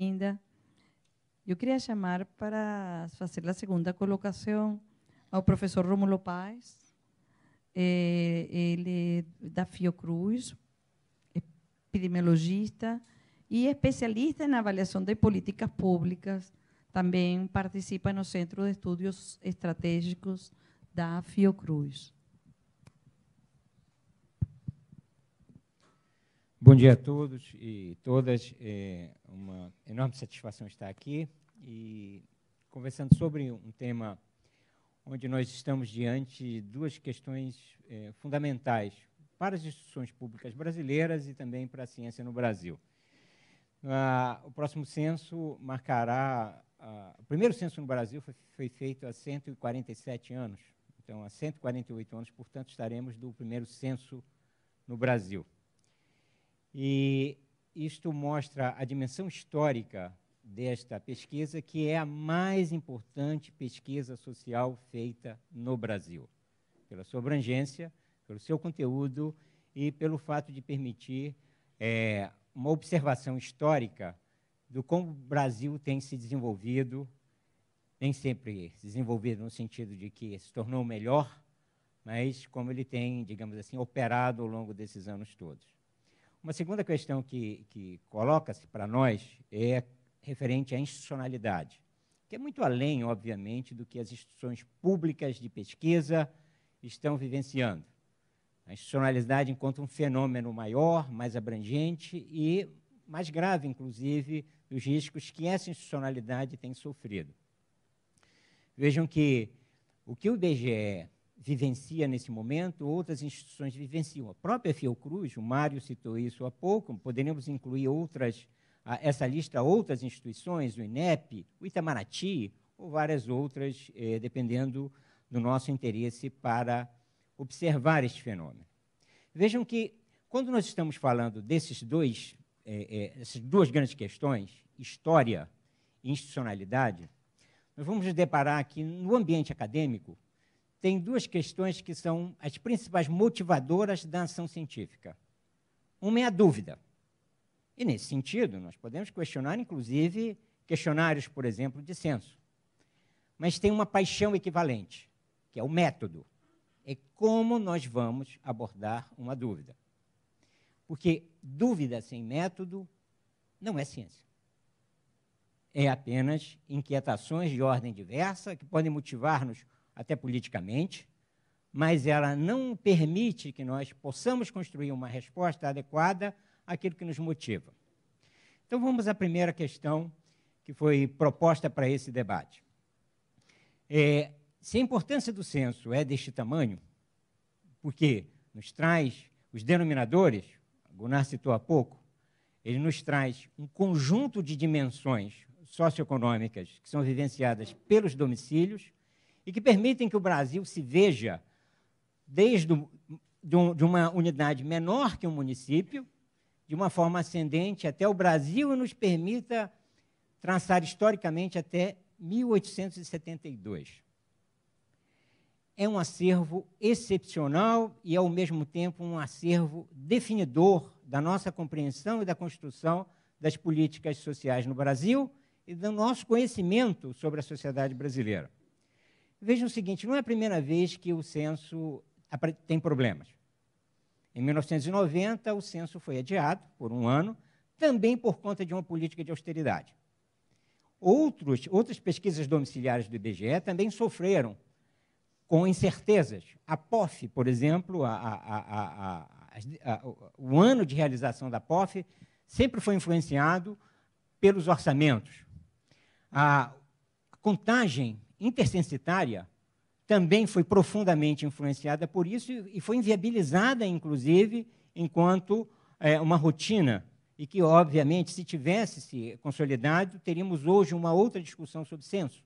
Ainda, eu queria chamar para fazer a segunda colocação ao professor Rômulo Paz, ele é da Fiocruz, epidemiologista e especialista em avaliação de políticas públicas, também participa no Centro de Estudos Estratégicos da Fiocruz. Bom dia a todos e todas. É uma enorme satisfação estar aqui e conversando sobre um tema onde nós estamos diante de duas questões fundamentais para as instituições públicas brasileiras e também para a ciência no Brasil. O próximo censo marcará... o primeiro censo no Brasil foi feito há 147 anos. Então, há 148 anos, portanto, estaremos do primeiro censo no Brasil. E isto mostra a dimensão histórica desta pesquisa, que é a mais importante pesquisa social feita no Brasil, pela sua abrangência, pelo seu conteúdo e pelo fato de permitir uma observação histórica do como o Brasil tem se desenvolvido, nem sempre se desenvolvido no sentido de que se tornou melhor, mas como ele tem, digamos assim, operado ao longo desses anos todos. Uma segunda questão que coloca-se para nós é referente à institucionalidade, que é muito além, obviamente, do que as instituições públicas de pesquisa estão vivenciando. A institucionalidade encontra um fenômeno maior, mais abrangente e mais grave, inclusive, dos riscos que essa institucionalidade tem sofrido. Vejam que o IBGE vivencia nesse momento, outras instituições vivenciam. A própria Fiocruz, o Mário citou isso há pouco, poderíamos incluir essa lista outras instituições, o INEP, o Itamaraty, ou várias outras, dependendo do nosso interesse para observar este fenômeno. Vejam que, quando nós estamos falando essas duas grandes questões, história e institucionalidade, nós vamos nos deparar aqui no ambiente acadêmico. Tem duas questões que são as principais motivadoras da ação científica. Uma é a dúvida. E, nesse sentido, nós podemos questionar, inclusive, questionários, por exemplo, de censo. Mas tem uma paixão equivalente, que é o método. É como nós vamos abordar uma dúvida. Porque dúvida sem método não é ciência. É apenas inquietações de ordem diversa que podem motivar-nos até politicamente, mas ela não permite que nós possamos construir uma resposta adequada àquilo que nos motiva. Então, vamos à primeira questão que foi proposta para esse debate. Se a importância do censo é deste tamanho, porque nos traz os denominadores, a Gunnar citou há pouco, ele nos traz um conjunto de dimensões socioeconômicas que são vivenciadas pelos domicílios, e que permitem que o Brasil se veja desde de uma unidade menor que um município, de uma forma ascendente até o Brasil, e nos permita traçar historicamente até 1872. É um acervo excepcional e, ao mesmo tempo, um acervo definidor da nossa compreensão e da construção das políticas sociais no Brasil e do nosso conhecimento sobre a sociedade brasileira. Vejam o seguinte, não é a primeira vez que o censo tem problemas. Em 1990, o censo foi adiado por um ano, também por conta de uma política de austeridade. Outras pesquisas domiciliares do IBGE também sofreram com incertezas. A POF, por exemplo, o ano de realização da POF sempre foi influenciado pelos orçamentos. A contagem intercensitária também foi profundamente influenciada por isso e foi inviabilizada, inclusive, enquanto uma rotina, e que, obviamente, se tivesse se consolidado, teríamos hoje uma outra discussão sobre censo.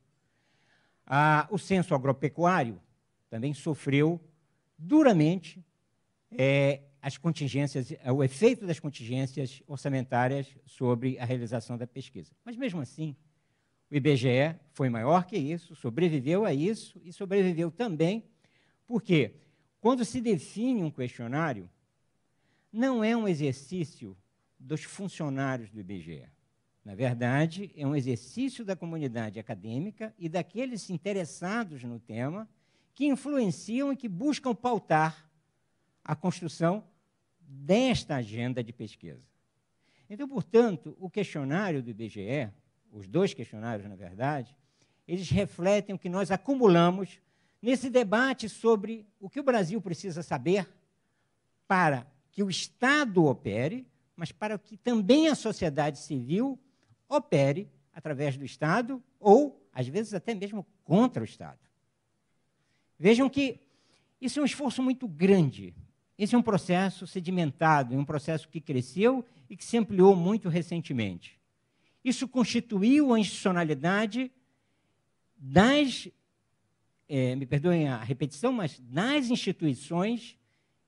O censo agropecuário também sofreu duramente as contingências, o efeito das contingências orçamentárias sobre a realização da pesquisa. Mas, mesmo assim, o IBGE foi maior que isso, sobreviveu a isso e sobreviveu também porque, quando se define um questionário, não é um exercício dos funcionários do IBGE. Na verdade, é um exercício da comunidade acadêmica e daqueles interessados no tema que influenciam e que buscam pautar a construção desta agenda de pesquisa. Então, portanto, o questionário do IBGE, os dois questionários, na verdade, eles refletem o que nós acumulamos nesse debate sobre o que o Brasil precisa saber para que o Estado opere, mas para que também a sociedade civil opere através do Estado ou, às vezes, até mesmo contra o Estado. Vejam que isso é um esforço muito grande. Esse é um processo sedimentado, é um processo que cresceu e que se ampliou muito recentemente. Isso constituiu a institucionalidade das, me perdoem a repetição, mas das instituições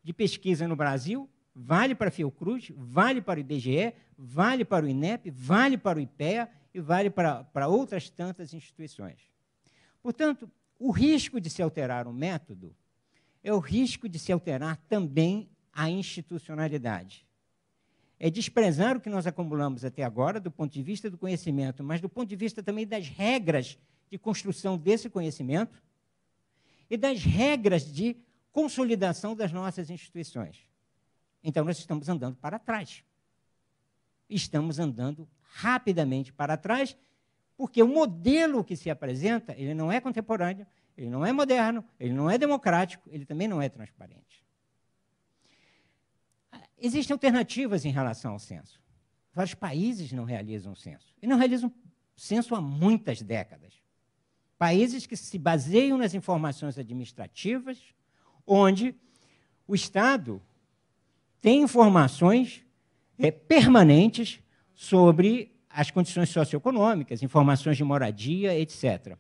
de pesquisa no Brasil, vale para a Fiocruz, vale para o IBGE, vale para o INEP, vale para o IPEA e vale para outras tantas instituições. Portanto, o risco de se alterar o método é o risco de se alterar também a institucionalidade. É desprezar o que nós acumulamos até agora, do ponto de vista do conhecimento, mas do ponto de vista também das regras de construção desse conhecimento e das regras de consolidação das nossas instituições. Então, nós estamos andando para trás. Estamos andando rapidamente para trás, porque o modelo que se apresenta, ele não é contemporâneo, ele não é moderno, ele não é democrático, ele também não é transparente. Existem alternativas em relação ao censo. Vários países não realizam o censo. E não realizam censo há muitas décadas. Países que se baseiam nas informações administrativas, onde o Estado tem informações permanentes sobre as condições socioeconômicas, informações de moradia, etc.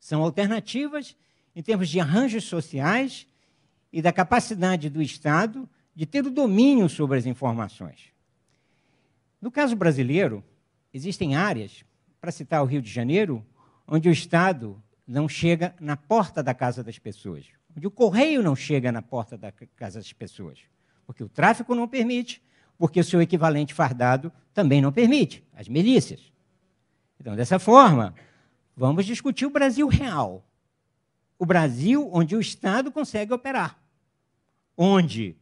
São alternativas em termos de arranjos sociais e da capacidade do Estado de ter o domínio sobre as informações. No caso brasileiro, existem áreas, para citar o Rio de Janeiro, onde o Estado não chega na porta da casa das pessoas, onde o correio não chega na porta da casa das pessoas, porque o tráfico não permite, porque o seu equivalente fardado também não permite, as milícias. Então, dessa forma, vamos discutir o Brasil real, o Brasil onde o Estado consegue operar, onde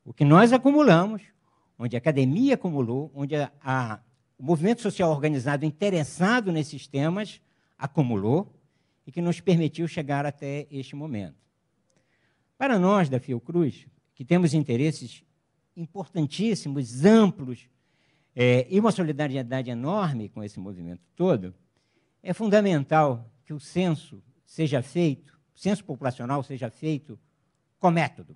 o que nós acumulamos, onde a academia acumulou, onde o movimento social organizado interessado nesses temas acumulou e que nos permitiu chegar até este momento. Para nós, da Fiocruz, que temos interesses importantíssimos, amplos, e uma solidariedade enorme com esse movimento todo, é fundamental que o censo seja feito, o censo populacional seja feito com método,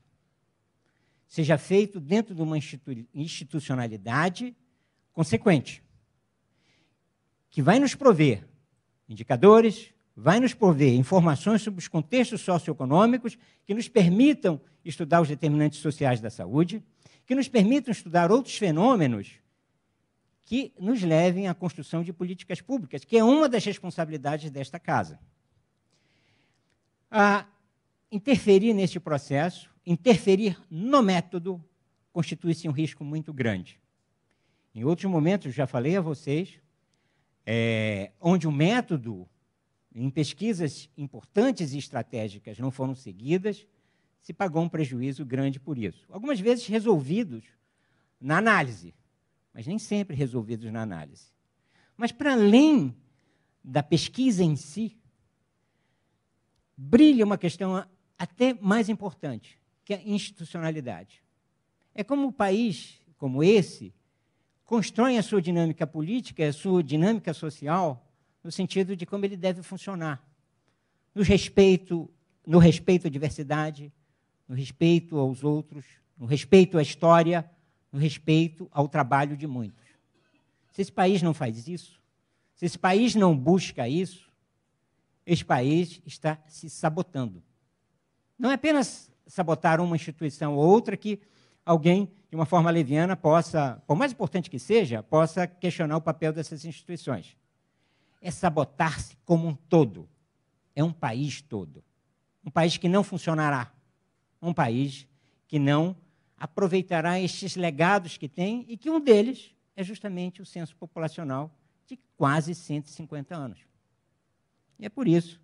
seja feito dentro de uma institucionalidade consequente, que vai nos prover indicadores, vai nos prover informações sobre os contextos socioeconômicos que nos permitam estudar os determinantes sociais da saúde, que nos permitam estudar outros fenômenos que nos levem à construção de políticas públicas, que é uma das responsabilidades desta casa. Interferir neste processo, interferir no método, constitui-se um risco muito grande. Em outros momentos, já falei a vocês, onde o método, em pesquisas importantes e estratégicas não foram seguidas, se pagou um prejuízo grande por isso. Algumas vezes resolvidos na análise, mas nem sempre resolvidos na análise. Mas, para além da pesquisa em si, brilha uma questão até mais importante, que é a institucionalidade. É como um país como esse constrói a sua dinâmica política, a sua dinâmica social, no sentido de como ele deve funcionar, no respeito à diversidade, no respeito aos outros, no respeito à história, no respeito ao trabalho de muitos. Se esse país não faz isso, se esse país não busca isso, esse país está se sabotando. Não é apenas sabotar uma instituição ou outra que alguém, de uma forma leviana, possa, por mais importante que seja, possa questionar o papel dessas instituições. É sabotar-se como um todo. É um país todo. Um país que não funcionará. Um país que não aproveitará estes legados que tem e que um deles é justamente o censo populacional de quase 150 anos. E é por isso,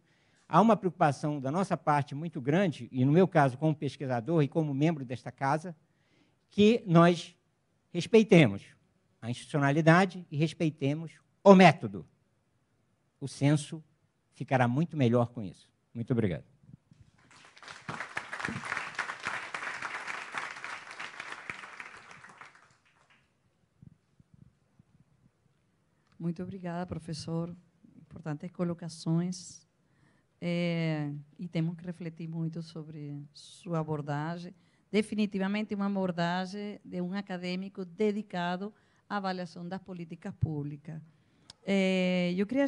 há uma preocupação da nossa parte muito grande, e no meu caso, como pesquisador e como membro desta casa, que nós respeitemos a institucionalidade e respeitemos o método. O censo ficará muito melhor com isso. Muito obrigado. Muito obrigada, professor. Importantes colocações. E temos que refletir muito sobre sua abordagem. Definitivamente uma abordagem de um acadêmico dedicado à avaliação das políticas públicas. Eu queria